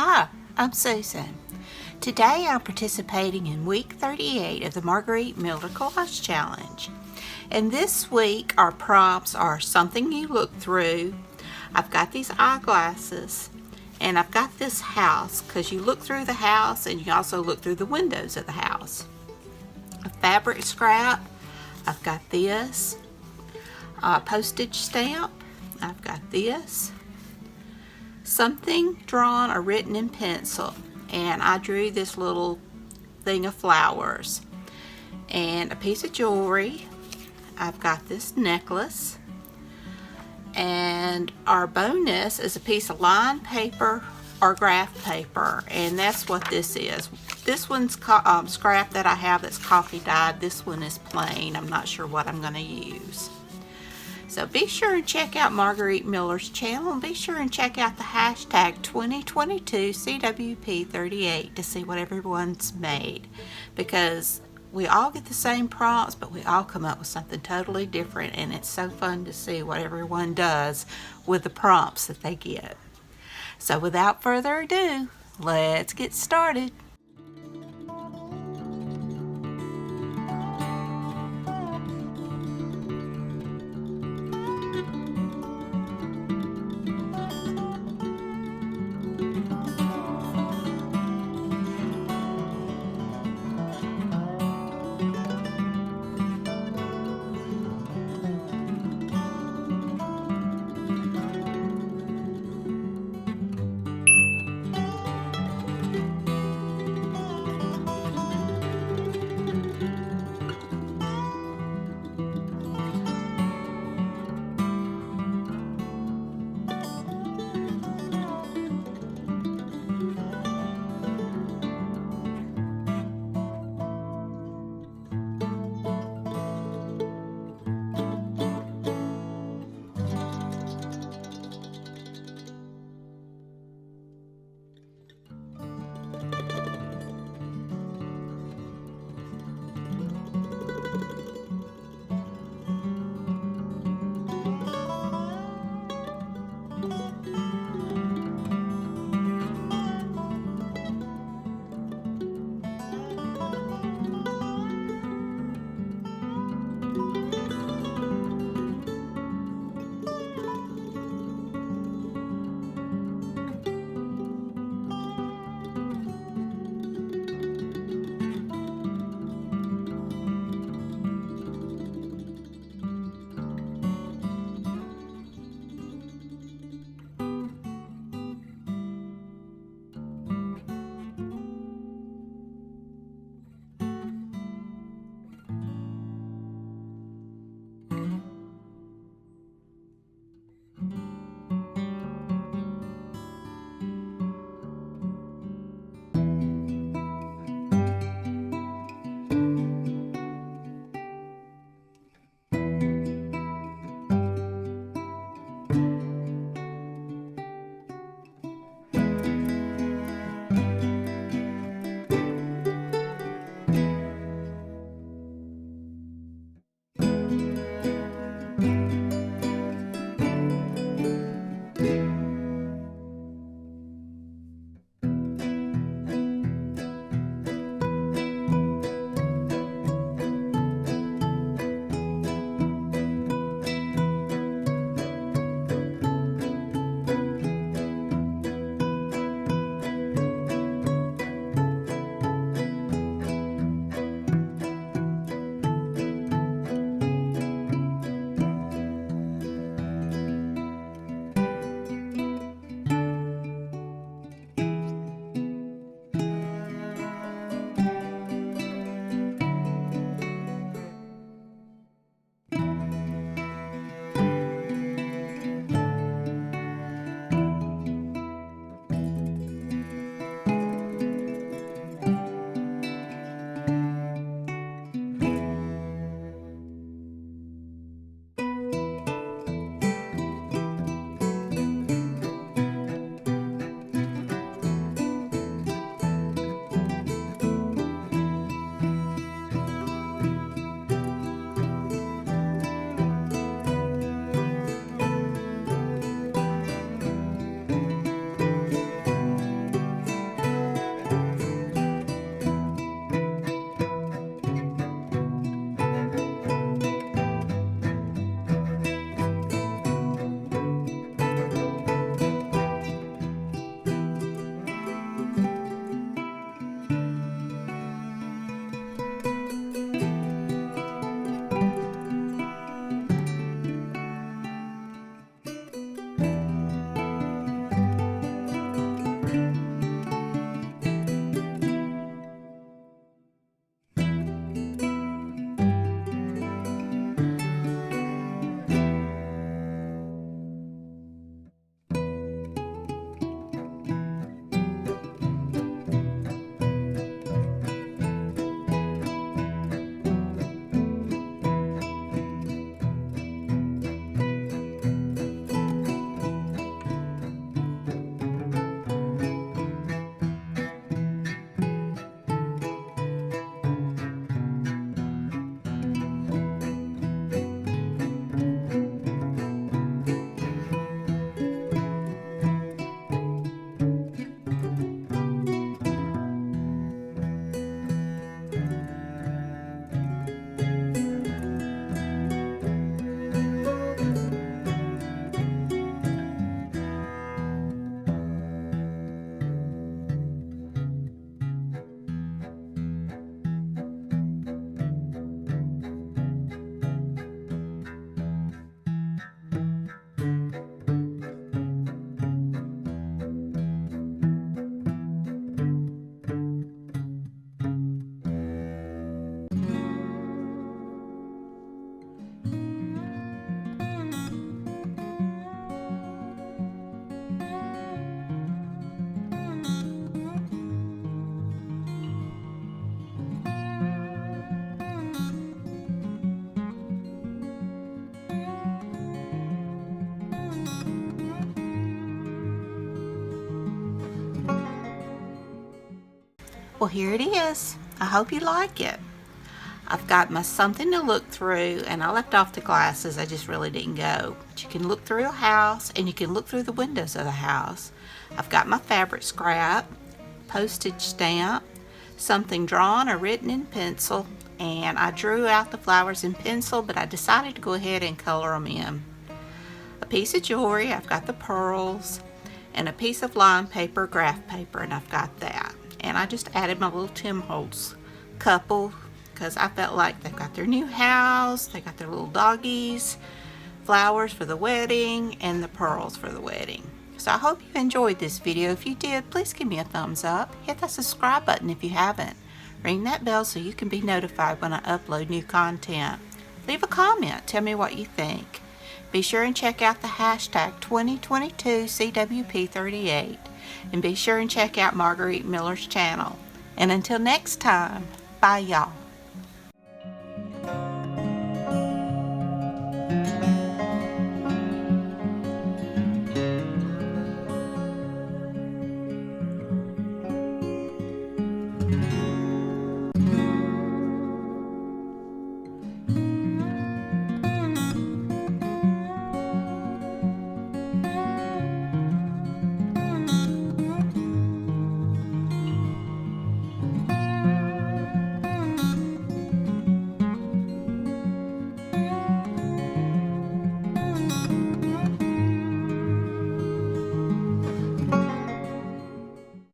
Hi, I'm Susan. Today I'm participating in week 38 of the Margarete Miller Collage Challenge. And this week our prompts are something you look through. I've got these eyeglasses and I've got this house because you look through the house and you also look through the windows of the house. A fabric scrap, I've got this. A postage stamp, I've got this. Something drawn or written in pencil, and I drew this little thing of flowers. And a piece of jewelry, I've got this necklace. And our bonus is a piece of lined paper or graph paper, and that's what this is. This one's scrap that I have that's coffee dyed. This one is plain. I'm not sure what I'm going to use. So be sure and check out Margarete Miller's channel, and be sure and check out the hashtag 2022CWP38 to see what everyone's made, because we all get the same prompts, but we all come up with something totally different, and it's so fun to see what everyone does with the prompts that they get. So without further ado, let's get started. Well, here it is. I hope you like it. I've got my something to look through, and I left off the glasses. I just really didn't go. But you can look through a house, and you can look through the windows of the house. I've got my fabric scrap, postage stamp, something drawn or written in pencil, and I drew out the flowers in pencil, but I decided to go ahead and color them in. A piece of jewelry, I've got the pearls, and a piece of lined paper, graph paper, and I've got that. And I just added my little Tim Holtz couple because I felt like they've got their new house, they got their little doggies, flowers for the wedding, and the pearls for the wedding. So I hope you enjoyed this video. If you did, please give me a thumbs up. Hit that subscribe button if you haven't. Ring that bell so you can be notified when I upload new content. Leave a comment. Tell me what you think. Be sure and check out the hashtag 2022CWP38. And be sure and check out Margarete Miller's channel. And until next time, bye y'all.